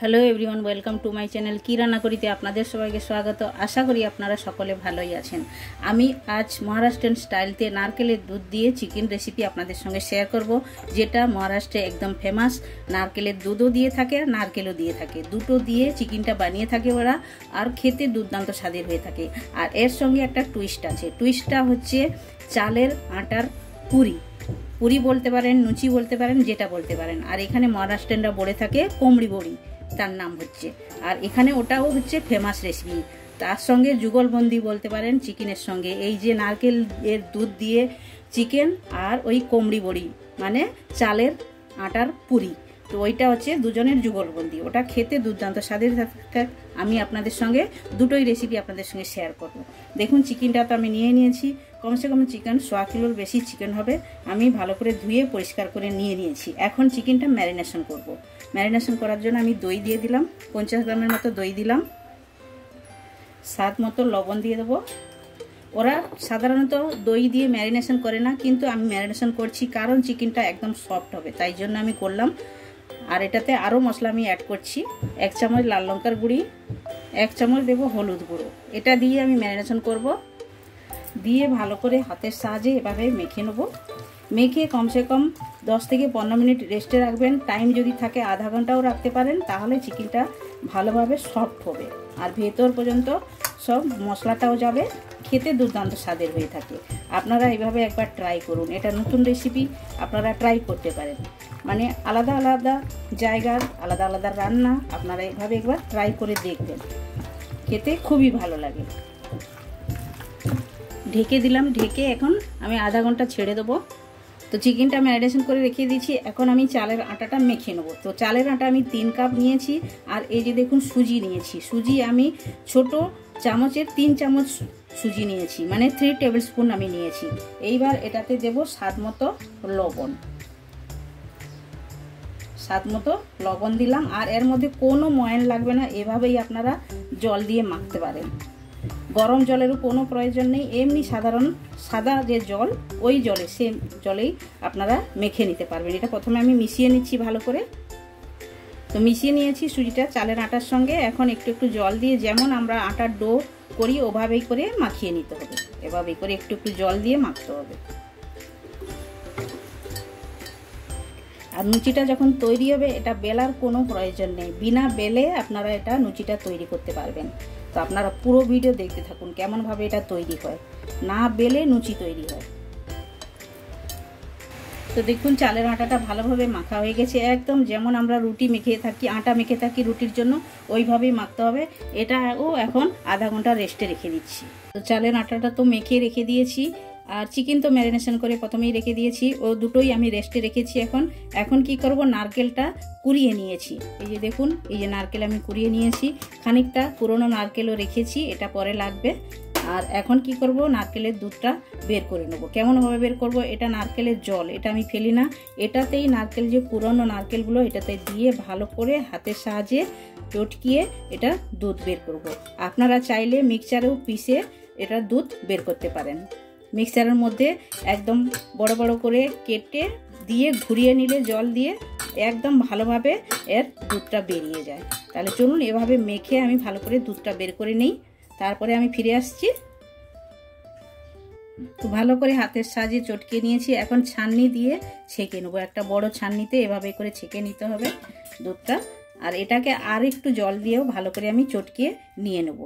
Hello everyone, welcome to my channel. কি রান্না করিতে আপনাদের সবাইকে স্বাগত। আশা করি আপনারা সকলে ভালোই আছেন। আমি আজ মহারাষ্ট্রিয়ান স্টাইলতে নারকেলের দুধ দিয়ে চিকেন রেসিপি আপনাদের সঙ্গে শেয়ার করব, যেটা মহারাষ্ট্রে একদম ফেমাস। নারকেলের দুধও দিয়ে থাকে আর নারকেলও দিয়ে থাকে, দুটো দিয়ে চিকেনটা বানিয়ে থাকে ওরা, আর খেতে দুর্দান্ত স্বাদের হয়ে থাকে। আর এর সঙ্গে একটা টুইস্ট আছে, টুইস্টটা হচ্ছে চালের আটার পুরি। পুরি বলতে পারেন, লুচি বলতে পারেন, যেটা বলতে পারেন। আর এখানে মহারাষ্ট্রিয়ানরা বলে থাকে কোমড়ি বড়ি, তার নাম হচ্ছে। আর এখানে ওটাও হচ্ছে ফেমাস রেসিপি। তার সঙ্গে যুগলবন্দি বলতে পারেন চিকেনের সঙ্গে, এই যে নারকেল এর দুধ দিয়ে চিকেন আর ওই কোমড়ি বড়ি মানে চালের আটার পুরি, তো ওইটা হচ্ছে দুজনের যুগলবন্দি। ওটা খেতে দুর্দান্ত স্বাদের থাকে। আমি আপনাদের সঙ্গে দুটোই রেসিপি আপনাদের সঙ্গে শেয়ার করব। দেখুন চিকেনটা তো আমি নিয়ে নিয়েছি, কমসে কম চিকেন 100 কিলোর বেশি চিকেন হবে। আমি ভালো করে ধুয়ে পরিষ্কার করে নিয়ে নিয়েছি। এখন চিকেনটা ম্যারিনেশন করব। ম্যারিনেশন করার জন্য আমি দই দিয়ে দিলাম, 50 গ্রামের মতো দই দিলাম। স্বাদ মতো লবণ দিয়ে দেবো। ওরা সাধারণত দই দিয়ে ম্যারিনেশন করে না, কিন্তু আমি ম্যারিনেশন করছি কারণ চিকেনটা একদম সফট হবে, তাই জন্য আমি করলাম। আর এটাতে আরও মশলা আমি অ্যাড করছি। 1 চামচ লাল লঙ্কার গুঁড়ি, 1 চামচ দেবো হলুদ গুঁড়ো। এটা দিয়ে আমি ম্যারিনেশন করব। দিয়ে ভালো করে হাতের সাহায্যে এভাবে মেখে নেব। মেখে কমসে কম 10 থেকে 15 মিনিট রেস্টে রাখবেন। টাইম যদি থাকে আধা ঘন্টাও রাখতে পারেন, তাহলে চিকেনটা ভালোভাবে সফট হবে আর ভেতর পর্যন্ত সব মশলাটাও যাবে। খেতে দুর্দান্ত স্বাদের হয়ে থাকে। আপনারা এইভাবে একবার ট্রাই করুন। এটা নতুন রেসিপি, আপনারা ট্রাই করতে পারেন। মানে আলাদা আলাদা জায়গার আলাদা আলাদা রান্না, আপনারা এইভাবে একবার ট্রাই করে দেখবেন, খেতে খুবই ভালো লাগে। ঢেকে দিলাম, ঢেকে এখন আমি আধা ঘন্টা ছেড়ে দেবো। তো চিকেনটা ম্যারিনেশন করে রেখে দিয়েছি। এখন আমি চালের আটাটা মেখে নেবো। তো চালের আটা আমি 3 কাপ নিয়েছি। আর এই যে দেখুন সুজি নিয়েছি। সুজি আমি ছোট চামচের 3 চামচ সুজি নিয়েছি, মানে 3 টেবিল স্পুন আমি নিয়েছি। এইবার এটাতে দেব স্বাদ মতো লবণ। স্বাদ মতো লবণ দিলাম। আর এর মধ্যে কোনো ময়ান লাগবে না, এভাবেই আপনারা জল দিয়ে মাখতে পারেন। গরম জলেরও কোনো প্রয়োজন নেই, এমনি সাধারণ সাদা যে জল, ওই জলে সেম জলেই আপনারা মেখে নিতে পারবেন। এটা প্রথমে আমি মিশিয়ে নিচ্ছি ভালো করে। তো মিশিয়ে নিয়েছি সুজিটা চালের আটার সঙ্গে। এখন একটু একটু জল দিয়ে, যেমন আমরা আটার ডো করি ওভাবেই করে মাখিয়ে নিতে হবে। এভাবেই করে একটু একটু জল দিয়ে মাখতে হবে। আর লুচিটা যখন তৈরি হবে, এটা বেলার কোনো প্রয়োজন নেই, বিনা বেলে আপনারা এটা লুচিটা তৈরি করতে পারবেন। তো আপনারা পুরো ভিডিও দেখতে থাকুন কেমনভাবে এটা তৈরি হয়। না বেলে লুচি তৈরি হয়। তো দেখুন চালের আটাটা ভালোভাবে মাখা হয়ে গেছে, একদম যেমন আমরা রুটি মেখে থাকি, আটা মেখে থাকি রুটির জন্য, ওইভাবেই মাখতে হবে। এটাও এখন আধা ঘন্টা রেস্টে রেখে দিচ্ছি। তো চালের আটাটা তো মেখে রেখে দিয়েছি, আর চিকেন তো ম্যারিনেশন করে প্রথমেই রেখে দিয়েছি, ও দুটোই আমি রেস্টে রেখেছি। এখন কি করব, নারকেলটা কুড়িয়ে নিয়েছি। এই যে দেখুন, এই যে নারকেল আমি কুড়িয়ে নিয়েছি। খানিকটা পুরনো নারকেলও রেখেছি, এটা পরে লাগবে। আর এখন কি করব, নারকেলের দুধটা বের করে নেব। কেমনভাবে বের করব, এটা নারকেলের জল, এটা আমি ফেলি না। এটাতেই নারকেল, যে পুরনো নারকেলগুলো, এটাতে দিয়ে ভালো করে হাতের সাহায্যে চটকিয়ে এটা দুধ বের করব। আপনারা চাইলে মিক্সচারেও পিষে এটা দুধ বের করতে পারেন। মিক্সচারের মধ্যে একদম বড় বড় করে কেটে দিয়ে ঘুরিয়ে নিলে জল দিয়ে একদম ভালোভাবে এর দুধটা বেরিয়ে যায়। তাহলে চলুন এভাবে মেখে আমি ভালো করে দুধটা বের করে নিই, তারপরে আমি ফিরে আসছি। তো ভালো করে হাতের সাহায্যে চটকে নিয়েছি। এখন ছাঁকনি দিয়ে ছেঁকে নেবো। একটা বড় ছাঁকনিতে এভাবে করে ছেঁকে নিতে হবে দুধটা। আর এটাকে আর একটু জল দিয়েও ভালো করে আমি চটকে নিয়ে নেব।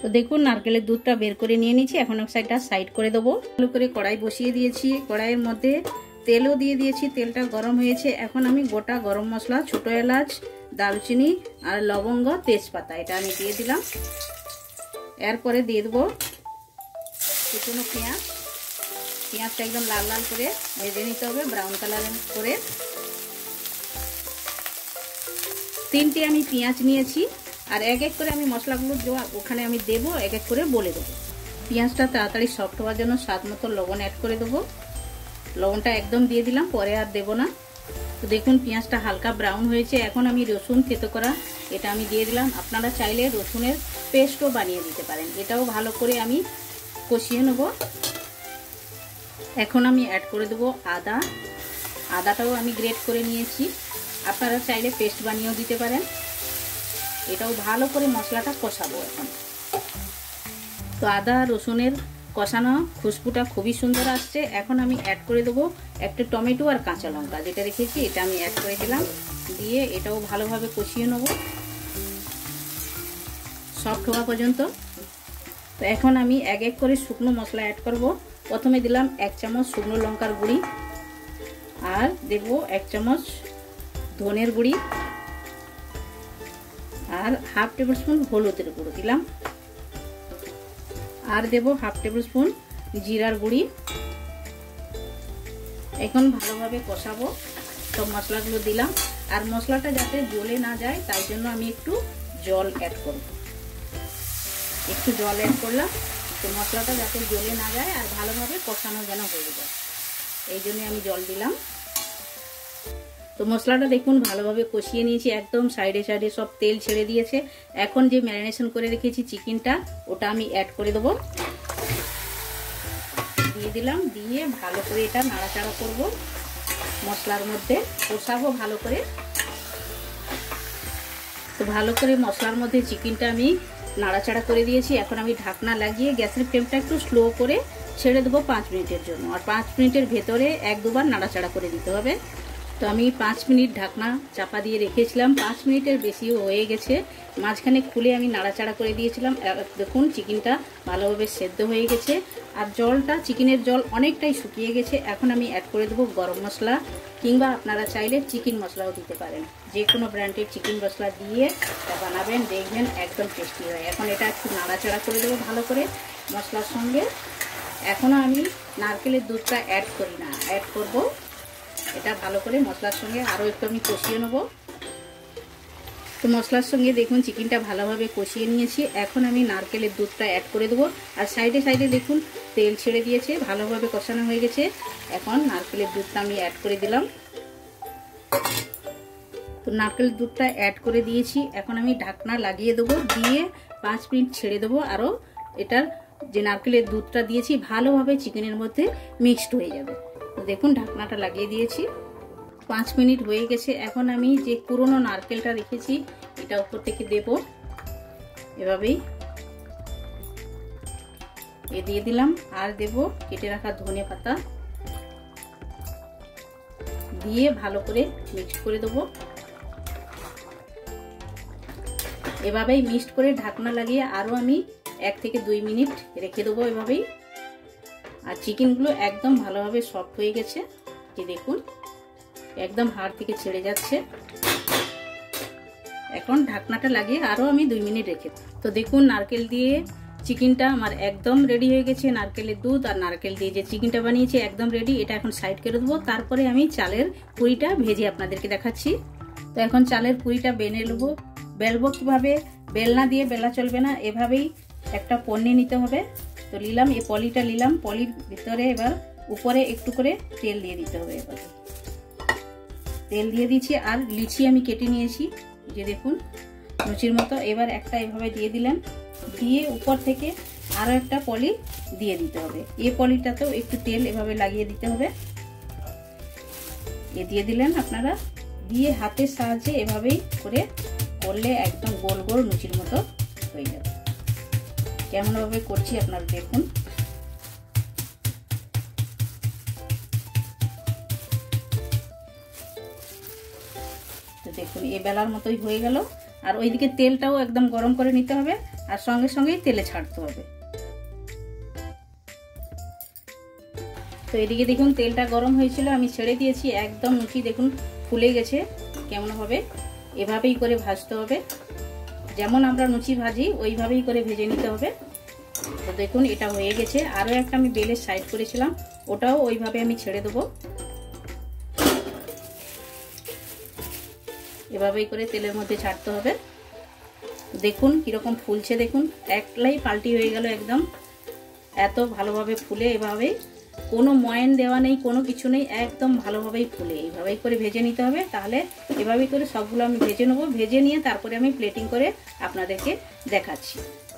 তো দেখুন নারকেলের দুধটা বের করে নিয়ে নিয়েছি। এখন এক সাইডটা সাইড করে দেবো। ভালো করে কড়াই বসিয়ে দিয়েছি, কড়াইয়ের মধ্যে তেলও দিয়ে দিয়েছি। তেলটা গরম হয়েছে। এখন আমি গোটা গরম মশলা, ছোট এলাচ, দারুচিনি আর লবঙ্গ, তেজপাতা, এটা আমি দিয়ে দিলাম। এরপরে দিয়ে দেবো কুচনো পেঁয়াজ। পেঁয়াজটা একদম লাল লাল করে ভেজে নিতে হবে, ব্রাউন কালার করে। 3টে আমি পেঁয়াজ নিয়েছি। আর এক এক করে আমি মশলাগুলো ওখানে আমি দেবো, এক এক করে বলে দেবো। পেঁয়াজটা তাড়াতাড়ি সফট হওয়ার জন্য স্বাদ মতো লবণ অ্যাড করে দেবো। লবণটা একদম দিয়ে দিলাম, পরে আর দেবো না। তো দেখুন পেঁয়াজটা হালকা ব্রাউন হয়েছে। এখন আমি রসুন থেতো করা এটা আমি দিয়ে দিলাম। আপনারা চাইলে রসুনের পেস্টও বানিয়ে দিতে পারেন। এটাও ভালো করে আমি কষিয়ে নেব। এখন আমি অ্যাড করে দেবো আদা, আদাটাও আমি গ্রেট করে নিয়েছি, আপনারা চাইলে পেস্ট বানিয়েও দিতে পারেন। এটাও ভালো করে মশলাটা কষাবো এখন। তো আদা রসুনের কষানো খুশবুটা খুবই সুন্দর আসছে। এখন আমি অ্যাড করে দেবো একটা টমেটো আর কাঁচা লঙ্কা যেটা রেখেছি, এটা আমি অ্যাড করে দিলাম। দিয়ে এটাও ভালোভাবে কষিয়ে নেব সফট হওয়া পর্যন্ত। তো এখন আমি এক এক করে শুকনো মশলা অ্যাড করব। প্রথমে দিলাম 1 চামচ শুকনো লঙ্কার গুঁড়ি, আর দেব 1 চামচ ধনের গুঁড়ি, আর হাফ টেবিল স্পুন হলুদের গুঁড়ো দিলাম, আর দেব হাফ টেবিল স্পুন জিরার গুঁড়ি। এখন ভালোভাবে কষাবো সব মশলাগুলো দিলাম। আর মশলাটা যাতে জ্বলে না যায় তাই জন্য আমি একটু জল অ্যাড করব। একটু জল অ্যাড করলাম, তো মশলাটা যাতে জ্বলে না যায় আর ভালোভাবে কষানো যেন হয়ে যায়, এই জন্য আমি জল দিলাম। তো মশলাটা দেখুন ভালোভাবে কষিয়ে নিয়েছি, একদম সাইডে সাইডে সব তেল ছেড়ে দিয়েছে। এখন যে ম্যারিনেশন করে রেখেছি চিকেনটা, ওটা আমি অ্যাড করে দেবো। দিয়ে দিলাম, দিয়ে ভালো করে এটা নাড়াচাড়া করব, মশলার মধ্যে কষাবো ভালো করে। তো ভালো করে মশলার মধ্যে চিকেনটা আমি নাড়াচাড়া করে দিয়েছি। এখন আমি ঢাকনা লাগিয়ে গ্যাসের ফ্লেমটা একটু স্লো করে ছেড়ে দেবো 5 মিনিটের জন্য। আর 5 মিনিটের ভেতরে 1-2 বার নাড়াচাড়া করে দিতে হবে। তো আমি 5 মিনিট ঢাকনা চাপা দিয়ে রেখেছিলাম, 5 মিনিটের বেশিও হয়ে গেছে। মাঝখানে খুলে আমি নাড়াচাড়া করে দিয়েছিলাম। দেখুন চিকেনটা ভালোভাবে সেদ্ধ হয়ে গেছে, আর জলটা চিকেনের জল অনেকটাই শুকিয়ে গেছে। এখন আমি অ্যাড করে দেবো গরম মশলা, কিংবা আপনারা চাইলে চিকেন মশলাও দিতে পারেন। যে কোনো ব্র্যান্ডের চিকেন মশলা দিয়ে বানাবেন, দেখবেন একদম টেস্টি হয়। এখন এটা একটু নাড়াচাড়া করে দেবো ভালো করে মশলার সঙ্গে। এখনও আমি নারকেলের দুধটা অ্যাড করি না, অ্যাড করব। এটা ভালো করে মশলার সঙ্গে আরও একটু আমি কষিয়ে নেব। তো মশলার সঙ্গে দেখুন চিকেনটা ভালোভাবে কষিয়ে নিয়েছি। এখন আমি নারকেলের দুধটা অ্যাড করে দেবো। আর সাইডে সাইডে দেখুন তেল ছেড়ে দিয়েছে, ভালোভাবে কষানো হয়ে গেছে। এখন নারকেলের দুধটা আমি অ্যাড করে দিলাম। তো নারকেলের দুধটা অ্যাড করে দিয়েছি। এখন আমি ঢাকনা লাগিয়ে দেবো, দিয়ে 5 মিনিট ছেড়ে দেবো। আরও এটার যে নারকেলের দুধটা দিয়েছি ভালোভাবে চিকেনের মধ্যে মিক্সড হয়ে যাবে। তো দেখুন ঢাকনাটা লাগিয়ে দিয়েছি, 5 মিনিট হয়ে গেছে। এখন আমি যে পুরনো নারকেলটা রেখেছি এটা উপর থেকে দেব, এভাবেই দিয়ে দিলাম। আর দেব কেটে রাখা ধনে পাতা, দিয়ে ভালো করে মিক্সড করে দেবো। এভাবেই মিক্সড করে ঢাকনা লাগিয়ে আরও আমি 1 থেকে 2 মিনিট রেখে দেবো এভাবেই। আর চিকেনগুলো একদম ভালোভাবে সফট হয়ে গেছে, যে দেখুন একদম হাড় থেকে ছেড়ে যাচ্ছে। এখন ঢাকনাটা লাগিয়ে আরও আমি 2 মিনিট রেখে। তো দেখুন নারকেল দিয়ে চিকেনটা আমার একদম রেডি হয়ে গেছে। নারকেলের দুধ আর নারকেল দিয়ে যে চিকেনটা বানিয়েছি একদম রেডি। এটা এখন সাইড করে দেবো। তারপরে আমি চালের পুরিটা ভেজে আপনাদেরকে দেখাচ্ছি। তো এখন চালের পুরিটা বেনে নেবো। বেলবো কীভাবে, বেলনা দিয়ে বেলা চলবে না, এভাবেই একটা পন্নি নিতে হবে। তো নিলাম, এই পলিটা নিলাম, পলির ভিতরে এবার উপরে একটু করে তেল দিয়ে দিতে হবে। এবার তেল দিয়ে দিচ্ছি, আর লিচি আমি কেটে নিয়েছি, যে দেখুন লুচির মতো। এবার একটা এভাবে দিয়ে দিলেন, দিয়ে উপর থেকে আরও একটা পলি দিয়ে দিতে হবে। এই পলিটাতেও একটু তেল এভাবে লাগিয়ে দিতে হবে। এ দিয়ে দিলেন আপনারা, দিয়ে হাতের সাহায্যে এভাবেই করে করলে একদম গোল গোল লুচির মতো হয়ে যাবে। কেমনভাবে করছি আপনারা দেখুন। তো দেখুন এই বেলার মতোই হয়ে গেল। আর ওইদিকে তেলটাও একদম গরম করে নিতে হবে, আর সঙ্গে সঙ্গেই তেলে ছাড়তে হবে। তো এদিকে দেখুন তেলটা গরম হয়েছিল, আমি ছেড়ে দিয়েছি। একদম লুচি দেখুন ফুলে গেছে কেমনভাবে। এভাবেই করে ভাজতে হবে, যেমন আমরা লুচি ভাজি ওইভাবেই করে ভেজে নিতে হবে। তো দেখুন এটা হয়ে গেছে। আরও একটা আমি বেলের সাইড করেছিলাম, ওটাও ওইভাবে আমি ছেড়ে দেবো। এভাবেই করে তেলের মধ্যে ছাড়তে হবে। দেখুন কিরকম ফুলছে, দেখুন একলাই পাল্টি হয়ে গেল একদম। এত ভালোভাবে ফুলে, এভাবেই কোনো ময়ান দেওয়া নেই, কোনো কিছু নেই, একদম ভালোভাবেই ফুলে। এইভাবেই করে ভেজে নিতে হবে। তাহলে এভাবেই করে সবগুলো আমি ভেজে নেবো। ভেজে নিয়ে তারপরে আমি প্লেটিং করে আপনাদেরকে দেখাচ্ছি।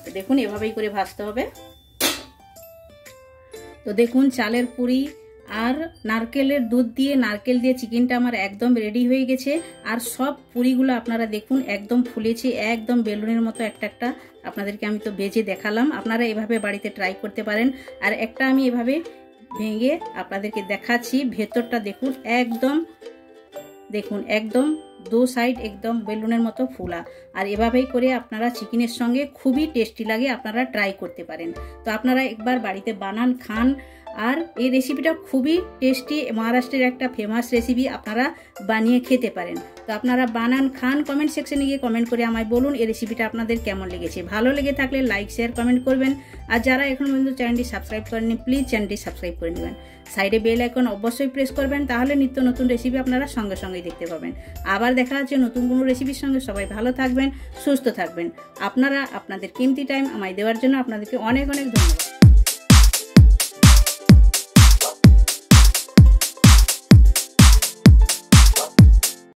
তো দেখুন এভাবেই করে ভাজতে হবে। তো দেখুন চালের পুরি আর নারকেলের দুধ দিয়ে নারকেল দিয়ে চিকেনটা আমার একদম রেডি হয়ে গেছে। আর সব পুরিগুলো আপনারা দেখুন একদম ফুলেছে, একদম বেলুনের মতো একটা একটা। আপনাদেরকে আমি তো ভেজে দেখালাম, আপনারা এভাবে বাড়িতে ট্রাই করতে পারেন। আর একটা আমি এভাবে ভেঙে আপনাদেরকে দেখাচ্ছি, ভেতরটা দেখুন একদম, দেখুন একদম দু সাইড একদম বেলুনের মতো ফুলা। আর এভাবেই করে আপনারা চিকেনের সঙ্গে খুবই টেস্টি লাগে, আপনারা ট্রাই করতে পারেন। তো আপনারা একবার বাড়িতে বানান, খান। আর এই রেসিপিটা খুবই টেস্টি, মহারাষ্ট্রের একটা ফেমাস রেসিপি, আপনারা বানিয়ে খেতে পারেন। তো আপনারা বানান, খান। কমেন্ট সেকশনে গিয়ে কমেন্ট করে আমায় বলুন এই রেসিপিটা আপনাদের কেমন লেগেছে। ভালো লেগে থাকলে লাইক, শেয়ার, কমেন্ট করবেন। আর যারা এখন পর্যন্ত চ্যানেলটি সাবস্ক্রাইব করেননি, প্লিজ চ্যানেলটি সাবস্ক্রাইব করে নেবেন। সাইডে বেল আইকন অবশ্যই প্রেস করবেন, তাহলে নিত্য নতুন রেসিপি আপনারা সঙ্গে সঙ্গেই দেখতে পাবেন। আবার দেখা হচ্ছে নতুন কোনো রেসিপির সঙ্গে। সবাই ভালো থাকবেন, সুস্থ থাকবেন। আপনারা আপনাদের কিমতি টাইম আমায় দেওয়ার জন্য আপনাদেরকে অনেক অনেক ধন্যবাদ।